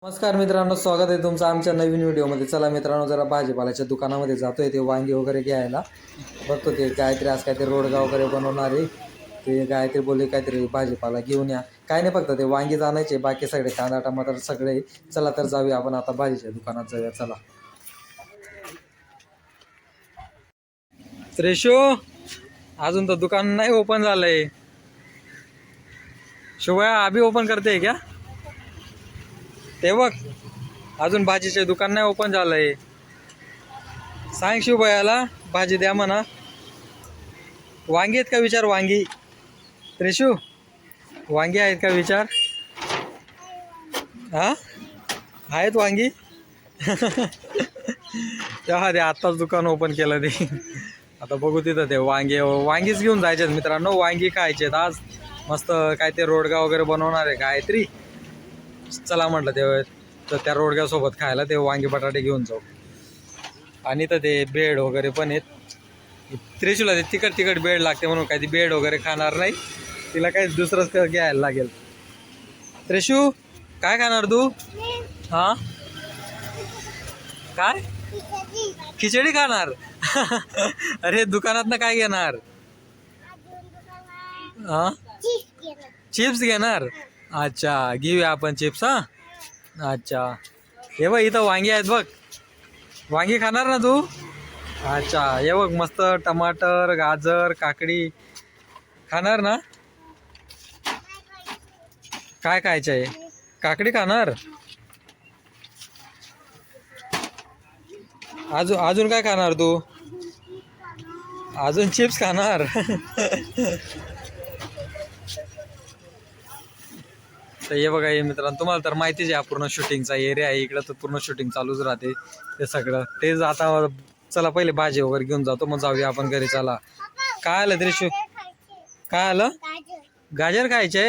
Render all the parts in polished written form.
नमस्कार मित्रांनो, स्वागत आहे तुमचं आमच्या नवीन व्हिडिओमध्ये. चला मित्रांनो, जरा भाजीपाल्याच्या दुकानामध्ये जातोय ते वांगी वगैरे घ्यायला. बघतो ते गायत्री आज काहीतरी रोडगा वगैरे बनवणार आहे. ते गायत्री बोलली काहीतरी भाजीपाला घेऊन या. काय नाही, फक्त ते वांगी आणायचे, बाकी सगळे कांदा टमाटर सगळे. चला तर जाऊया आपण आता भाजीच्या दुकानात जाऊया. चला त्रेशो, अजून तर दुकान नाही ओपन झालंय. शिवया अभी ओपन करते क्या? ते बघ, अजून भाजीचे दुकान नाही ओपन झालंय. सांग शिवभयाला भाजी द्या म्हणा. वांगी आहेत का विचार? वांगी त्रिशू, वांगी आहेत का विचार? हा, आहेत वांगी. तेव्हा ते आत्ताच दुकान ओपन केलं ते. आता बघू तिथं ते वांगीच घेऊन जायचे मित्रांनो. वांगी खायचे आज मस्त. काय ते रोडगा वगैरे बनवणार आहे गायत्री. चला म्हटलं ते तर त्या रोडग्यासोबत खायला ते वांगी बटाटे घेऊन जाऊ. आणि तर ते बेड वगैरे पण आहेत. त्रिशूला ते तिखट तिखट बेड लागते म्हणून काय ती बेड वगैरे खाणार नाही. तिला काही दुसरंच घ्यायला लागेल. त्रिशू, काय खाणार तू? हा, काय? खिचडी खाणार? अरे दुकानात काय घेणार? हा, चिप्स घेणार. अच्छा, घेऊया आपण चिप्स. हा, अच्छा. हे बघ, इथं वांगी आहेत बघ. वांगी खाणार ना तू? अच्छा, हे बघ मस्त टमाटर गाजर काकडी खाणार ना? काय खायचं आहे? काकडी खाणार? अजून काय खाणार तू? अजून चिप्स खाणार? तर हे बघा हे मित्रांनो, तुम्हाला तर माहितीच आहे पूर्ण शूटिंगचा एरिया आहे इकडं. तर पूर्ण शूटिंग चालूच राहते ते सगळं. तेच आता चला पहिले भाजी वगैरे घेऊन जातो, मग जाऊया आपण घरी. चला. काय आलं त्रिशू? काय आलं? गाजर खायचे?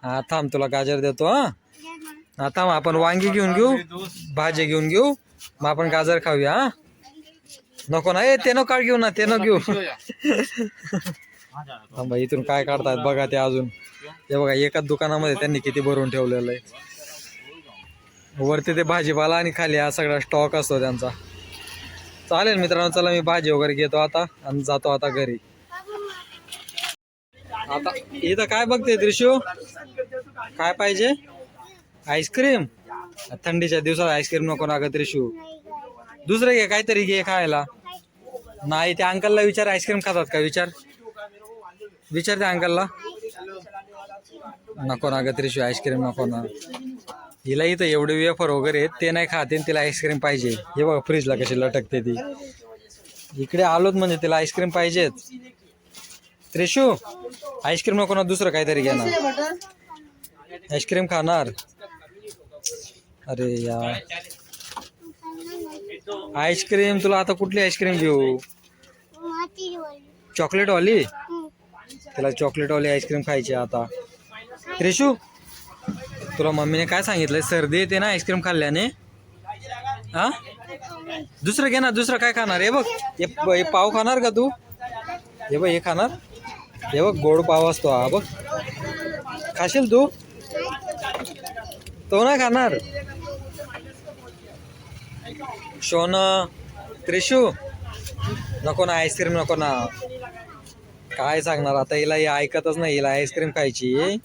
हा थांब, तुला गाजर देतो. हा थांब, आपण वांगी घेऊन घेऊ, भाजी घेऊन घेऊ, मग आपण गाजर खाऊया. हा, नको ना, ते नको काढ घेऊ ना, ते नको घेऊ. थांबा, इथून काय काढतात बघा ते अजून. हे बघा, एकाच दुकानामध्ये त्यांनी किती भरून ठेवलेलं आहे. वरती ते भाजीपाला आणि खाली हा सगळा स्टॉक असतो त्यांचा. चालेल मित्रांनो, चला मी भाजी वगैरे घेतो आता आणि जातो आता घरी. आता इथं काय बघते त्रिशू? काय पाहिजे? आईस्क्रीम? थंडीच्या दिवसात आईस्क्रीम नको ना ग त्रिशू. दुसरं घे, काहीतरी घे खायला. नाही, त्या अंकलला विचार, आईस्क्रीम खातात का विचार. विचार त्या अंकलला. नको ना ग त्रिशू, आईस्क्रीम नको ना. हिला इथं एवढे वेफर वगैरे ते नाही खाते, तिला आईस्क्रीम पाहिजे. हे बघा फ्रीजला कशी लटकते ती. इकडे आलोत म्हणजे तिला आईस्क्रीम पाहिजेत. त्रिशू, आईस्क्रीम नको ना, दुसरं काहीतरी घ्या ना. आईस्क्रीम खाणार? अरे यार, आईस्क्रीम तुला आता कुठली आईस्क्रीम घेऊ? चॉकलेट वाली? तिला चॉकलेट वाली आईस्क्रीम खायची आता. त्रिशू, तुला मम्मीने काय सांगितलंय? सर्दी येते ना आईस्क्रीम खाल्ल्याने. हा, दुसरं घे ना. दुसरं काय खाणार? हे बघ, हे पाव खाणार का तू? हे बघ, हे खाणार. हे बघ, गोड पाव असतो हा बघ. खाशील तू? तो नाही खाणार. शोन, त्रिशू नको ना, आईस्क्रीम नको ना. काय सांगणार आता हिला, हे ऐकतच नाही. हिला आईस्क्रीम खायची.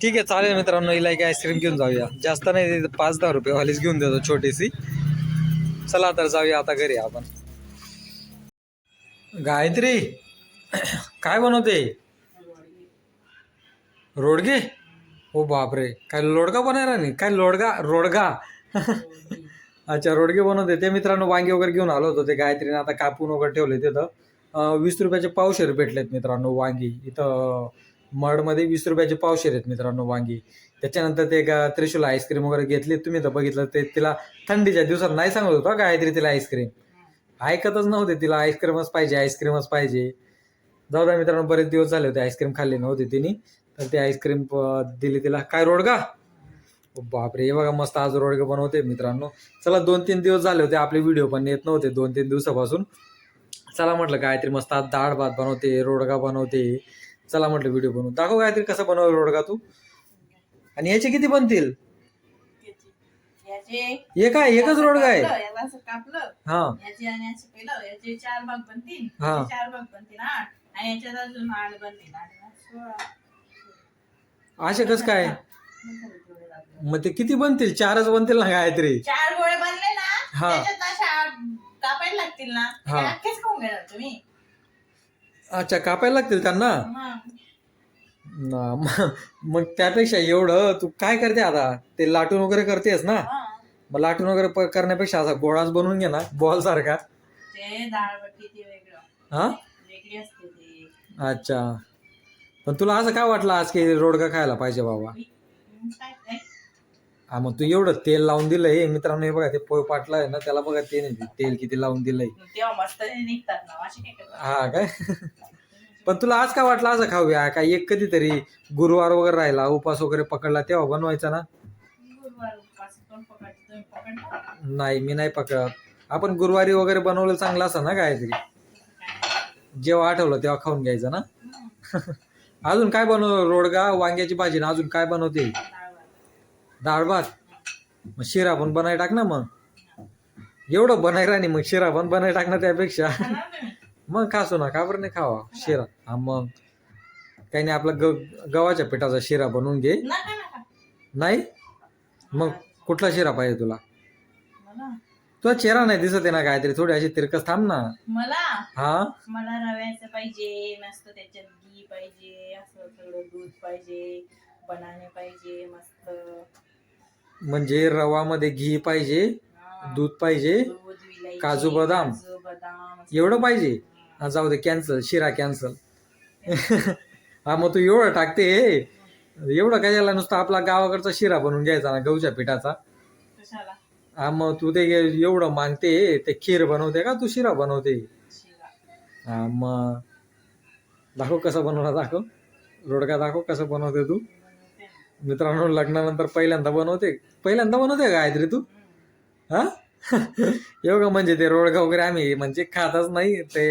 ठीक आहे चालेल मित्रांनो, हिला एक आईस्क्रीम घेऊन जाऊया. जास्त नाही, 5-10 रुपये वालीच घेऊन देतो, छोटीशी. चला तर जाऊया आता घरी आपण. गायत्री, काय बनवते? रोडगे? हो बापरे, काय लोडगा बनायला नाही काय? रोडगा. अच्छा, रोडगे बनवते ते. मित्रांनो वांगी वगैरे घेऊन आलो होतो ते गायत्रीने आता कापून वगैरे ठेवले तिथं. 20 रुपयाचे पावशेर भेटलेत मित्रांनो वांगी इथं. मडमध्ये 20 रुपयाचे पावशेर आहेत मित्रांनो वांगी. त्याच्यानंतर ते त्रिशूला आईस्क्रीम वगैरे घेतली. तुम्ही तर बघितलं ते. तिला थंडीच्या दिवसात नाही सांगत होता गायत्री तिला आईस्क्रीम. ऐकतच नव्हते, तिला आईस्क्रीमच पाहिजे, आईस्क्रीमच पाहिजे. जाऊ द्या मित्रांनो, बरेच दिवस झाले होते आईस्क्रीम खाल्ली नव्हती तिने. तर ते आईस्क्रीम दिली तिला. काय रोडगा? बापरे, हे बघा मस्त आज रोडगे बनवते मित्रांनो. चला, 2-3 दिवस झाले होते आपले व्हिडिओ पण येत नव्हते 2-3 दिवसापासून. चला म्हटलं गायत्री मस्त आज डाळ भात बनवते, रोडगा बनवते. चला म्हटलं व्हिडिओ बनवू. दाखव गायत्री कसं बनवलं रोडगा तू. आणि याचे किती बनतील? याचे हे काय एकच रोडगा आहे? याला असं कापलं, हा याचे आणि असं केलं, याचे 4 भाग बनतील, हा. याचे 4 भाग बनतील 8, आणि याच्यात अजून 8 बनतील, 8 असे कस काय? 16. मग ते किती बनतील? 4च बनतील ना गायत्री? 4 गोळे बनले ना, हा. त्याच्यात अशा कापायला लागतील ना, हा. ते अख्खेच खाऊन घेणार तुम्ही. अच्छा, कापायला लागतील त्यांना? मग मग त्यापेक्षा एवढं तू काय करते आता? ते लाटून वगैरे करतेस ना? हा. मग लाटून वगैरे करण्यापेक्षा असा गोळाच बनवून घे ना, बॉल सारखा. ते डाळबट्टी ते वेगळं, हा वेगळी असते ती. अच्छा, पण तुला असं काय वाटलं आज की रोडगा खायला पाहिजे बाबा? काय काय हा, मग तू एवढं तेल लावून दिलंय मित्रांनो. हे बघा, ते पोय पाटला आहे ना, त्याला बघा तेल किती लावून दिलंय. तेव्हा मस्त निघतात ना असे काय करतात. हा काय? पण तुला आज काय वाटलं असं खाऊया काय? एक कधीतरी गुरुवार वगैरे राहिला, उपास वगैरे पकडला तेव्हा बनवायचा ना? गुरुवार उपवास कोण पकडतो? तुम्ही पकडता? नाही, मी नाही पकडत. आपण गुरुवारी वगैरे बनवलं चांगलं असं ना काहीतरी. जेव्हा आठवलं तेव्हा खाऊन घ्यायचं ना. अजून काय बनव? रोडगा, वांग्याची भाजी ना, अजून काय बनवते? डाळ भात. मग शिरा पण बनाय टाक ना मग. एवढं बनाय राणी, मग शिरा पण बनाय टाक ना त्यापेक्षा. मग खासू ना, का बरं नाही खावा शिरा? हा, मग काही नाही, आपला गव्हाच्या पिठाचा शिरा बनवून घे. नका नका नाही? मग कुठला शिरा पाहिजे तुला? मला तुला चेहरा नाही दिसत आहे ना काहीतरी, थोडी अशी तिरकस थांब ना. मला हा, मला रव्याचं पाहिजे, मस्त त्याच्यात घी पाहिजे, असं थोडं दूध पाहिजे, बनाने पाहिजे मस्त. म्हणजे रवामध्ये घी पाहिजे, हा. दूध पाहिजे, दूध, विलायची, काजू बदाम बदाम एवढं पाहिजे. हा, जाऊ दे, कॅन्सल, शिरा कॅन्सल. हा, मग तू एवढं टाकते एवढं काय झालं? नुसतं आपला गावाकडचा शिरा बनवून घ्यायचा ना गहूच्या पिठाचा. कशाला? हा, मग तू ते एवढं मागते, ते खीर बनवते का तू शिरा बनवते? शिरा. हा, मग दाखव कसं बनवणार, दाखव रोडगा, दाखव कसं बनवते तू. बनवते ना. मित्रांनो, लग्नानंतर पहिल्यांदा बनवते का गायत्री तू? हा. एवढं म्हणजे ते रोडगा वगैरे आम्ही म्हणजे खातच नाही ते.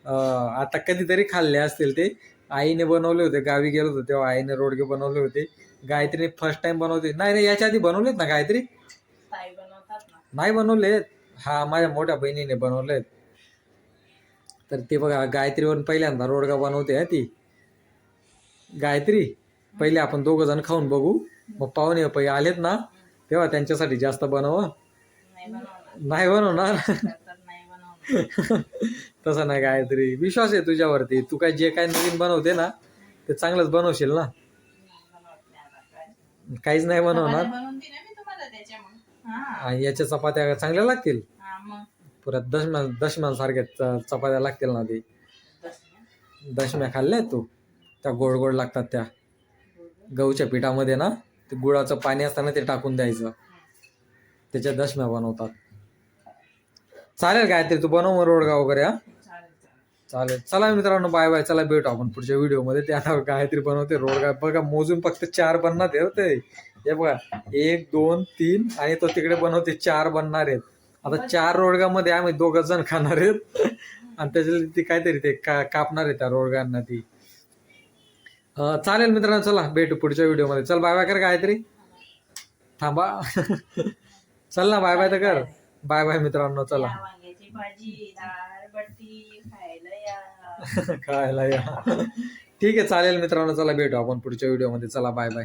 आता कधीतरी खाल्ले असतील ते. आईने बनवले होते, गावी गेलो होतो तेव्हा आईने रोडगे बनवले होते. गायत्रीने फर्स्ट टाइम बनवते. नाही, याच्या आधी बनवलेत ना गायत्री? ताई बनवतात ना. नाही बनवलेत. हा, माझ्या मोठ्या बहिणीने बनवलेत. तर ते बघा, गायत्रीवर पहिल्यांदा रोडगा बनवते. ती गायत्री, पहिले आपण 2 जण खाऊन बघू, मग पाहुणे पै आलेत ना तेव्हा त्यांच्यासाठी जास्त बनव. नाही बनवणार. नाही बनवणार? तर नाही बनवणार. तसं नाही गायत्री, विश्वास आहे तुझ्यावरती. तू काय जे काय नवीन बनवते ना ते चांगलंच बनवशील ना. बनवत नाही आता काय. काहीच नाही बनवणार. चपात्या बनवून दिल्या मी तुम्हाला त्याच्या मग. हा. आणि याच्या चपात्या चांगल्या लागतील. हा, मग पुऱ्या दशम्यासारख्या चपात्या लागतील ना. ते दसम्या. दशम्या खाल्ल्या तू? त्या गोड गोड लागतात त्या गहूच्या पिठामध्ये ना. ते गुळाचं पाणी असताना ते टाकून द्यायचं, त्याच्या दशम्या बनवतात. चालेल गायत्री, तू बनव मग रोडगा वगैरे. हा, चालेल चालेल. चालेल. चला मित्रांनो, बाय बाय. चला, भेटू आपण पुढच्या व्हिडिओमध्ये. ते आता गायत्री बनवते रोडगा. बघा, मोजून फक्त 4 बनणार आहे. हे बघा, 1 2 3 आणि तो तिकडे बनवते 4 बनणार आहेत. आता 4 रोडगामध्ये आम्ही 2 जण खाणार आहेत. आणि त्याच्या ती काहीतरी ते कापणार आहे त्या रोडगांना ती. चालेल मित्रांनो, चला भेटू पुढच्या व्हिडिओमध्ये. चल, बाय बाय कर गायत्री. थांबा. चल ना, बाय बाय तर कर. बाय बाय मित्रांनो, चला. या वांग्याची भाजी, डाळ बट्टी खायला या. खायला या. ठीक आहे, चालेल मित्रांनो, चला भेटू आपण पुढच्या व्हिडिओमध्ये. चला, बाय बाय.